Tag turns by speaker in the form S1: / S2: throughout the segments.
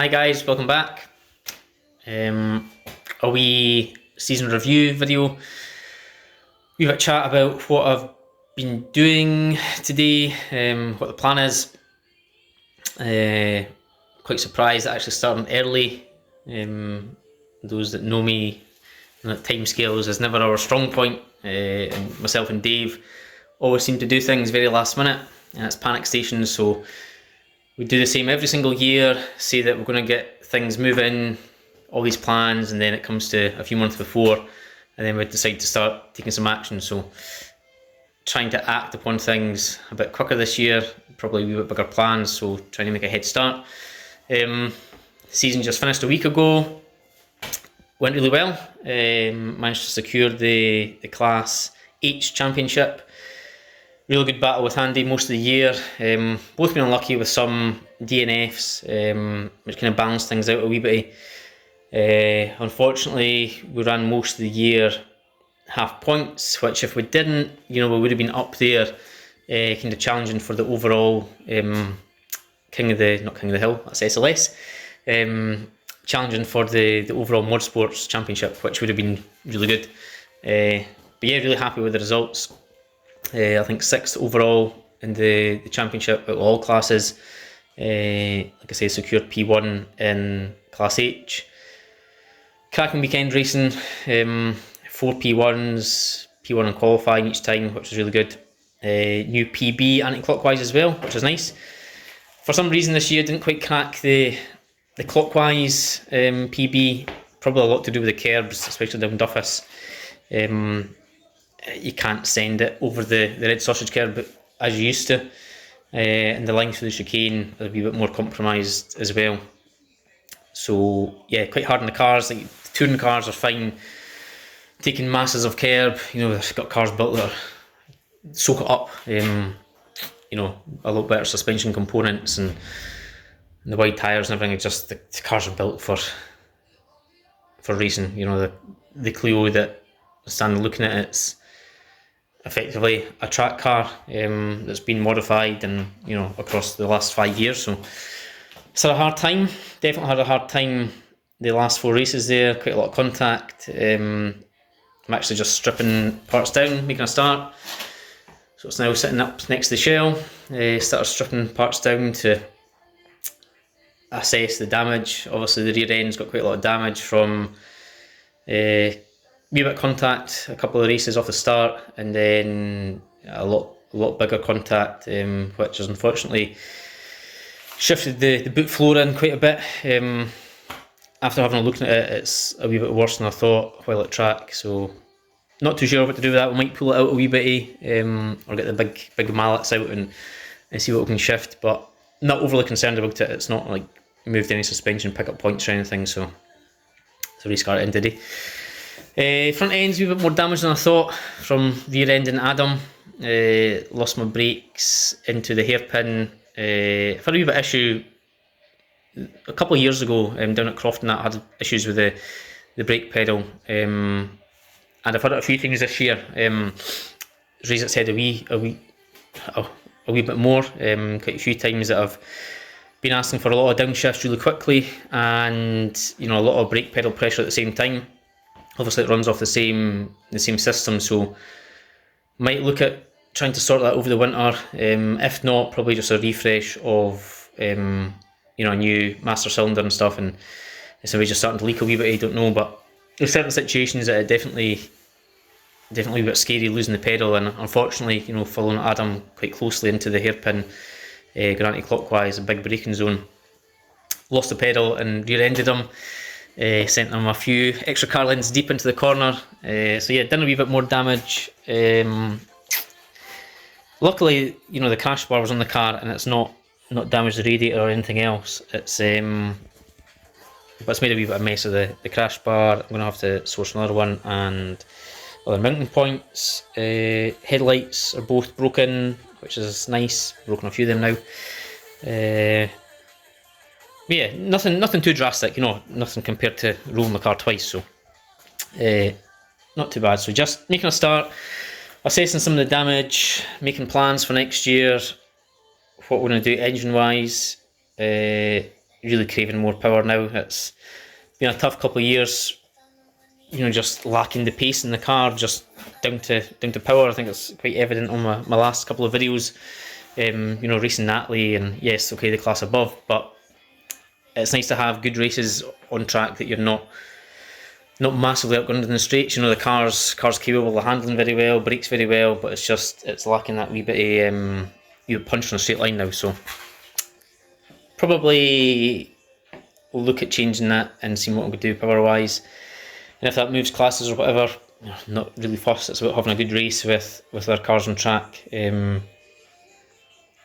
S1: Hi guys, welcome back. A wee season review video. We've a chat about what I've been doing today, what the plan is. Quite surprised that actually starting early. Those that know me, time scales is never our strong point. And myself and Dave always seem to do things very last minute, and it's panic stations. So we do the same every single year, say that we're going to get things moving, all these plans, and then it comes to a few months before, and then we decide to start taking some action. So trying to act upon things a bit quicker this year, probably a wee bit bigger plans, so trying to make a head start. Season just finished a week ago, went really well, managed to secure the Class H Championship. Real good battle with Andy most of the year. Both been unlucky with some DNFs, which kind of balanced things out a wee bit. Unfortunately, we ran most of the year half points, which if we didn't, we would have been up there, kind of challenging for the overall not King of the Hill, that's SLS. Challenging for the overall Motorsports Championship, which would have been really good. But yeah, really happy with the results. I think 6th overall in the championship out of all classes. Like I say, secured P1 in Class H. Cracking weekend racing, 4 P1s, P1 in qualifying each time, which was really good. New PB anti-clockwise as well, which was nice. For some reason this year didn't quite crack the clockwise PB, probably a lot to do with the curbs, especially down Duffus. You can't send it over the red sausage curb as you used to, and the length of the chicane is a wee bit more compromised as well. So yeah, quite hard on the cars. Like touring cars are fine, taking masses of curb. They've got cars built that soak it up. A lot better suspension components and the wide tyres and everything. It's just the cars are built for racing. The Clio that standing looking at it's effectively a track car that's been modified and across the last 5 years. So it's had a hard time. Definitely had a hard time the last 4 races there. Quite a lot of contact. I'm actually just stripping parts down, making a start. So it's now sitting up next to the shell. Started stripping parts down to assess the damage. Obviously the rear end's got quite a lot of damage from wee bit of contact, a couple of races off the start, and then a lot bigger contact, which has unfortunately shifted the boot floor in quite a bit. After having a look at it, it's a wee bit worse than I thought while at track, so not too sure what to do with that. We might pull it out a wee bit, or get the big mallets out and see what we can shift, but not overly concerned about it. It's not like moved any suspension pickup points or anything, so it's a race car at the end of the day. Front end's a wee bit more damage than I thought from rear ending Adam. Lost my brakes into the hairpin. I've had a wee bit of issue a couple of years ago down at Crofton. I had issues with the brake pedal, and I've had it a few things this year. Raised its head a wee bit more. Quite a few times that I've been asking for a lot of downshifts really quickly, and a lot of brake pedal pressure at the same time. Obviously, it runs off the same system, so might look at trying to sort that over the winter. If not, probably just a refresh of a new master cylinder and stuff. And it's maybe just starting to leak a wee bit. I don't know, but there's certain situations that it definitely a bit scary losing the pedal, and unfortunately, following Adam quite closely into the hairpin, going anti-clockwise, a big braking zone. Lost the pedal and rear-ended him. Sent them a few extra car lengths deep into the corner. So yeah, done a wee bit more damage. Luckily, the crash bar was on the car and it's not damaged the radiator or anything else. But it's made a wee bit of a mess of the crash bar. I'm going to have to source another one, and other mounting points. Headlights are both broken, which is nice. Broken a few of them now. But yeah, nothing too drastic, nothing compared to rolling the car twice, so not too bad. So just making a start, assessing some of the damage, making plans for next year, what we're going to do engine wise, really craving more power now. It's been a tough couple of years, you know, just lacking the pace in the car, just down to power. I think it's quite evident on my last couple of videos. You know, racing Natalie, and yes, okay, the class above, but it's nice to have good races on track that you're not massively outgunned in the straights. You know, the car's capable of handling very well, brakes very well, but it's lacking that wee bit of punch on a straight line now. So probably look at changing that and seeing what we could do power wise. And if that moves classes or whatever, you know, not really fussed. It's about having a good race with our cars on track.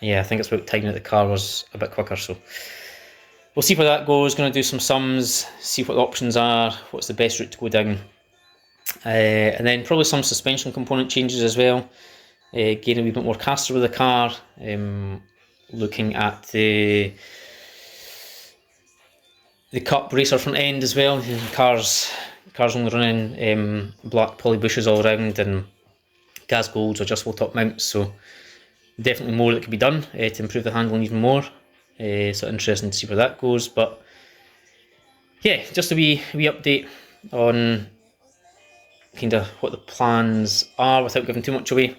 S1: Yeah, I think it's about timing that the car was a bit quicker. So we'll see where that goes. Going to do some sums, see what the options are, what's the best route to go down, and then probably some suspension component changes as well. Gain a wee bit more caster with the car. Looking at the cup racer front end as well. The car's only running black poly bushes all around and gas golds adjustable top mounts, so definitely more that could be done to improve the handling even more. So interesting to see where that goes. But yeah, just a wee update on kind of what the plans are without giving too much away,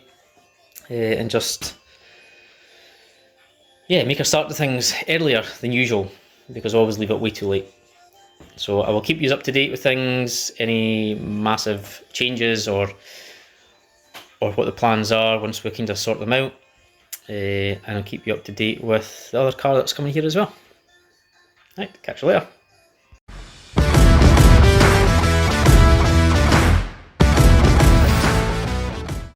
S1: and just make a start to things earlier than usual, because I always leave it way too late. So I will keep you up to date with things, any massive changes or what the plans are once we kind of sort them out, and I'll keep you up to date with the other car that's coming here as well. Right, catch you later.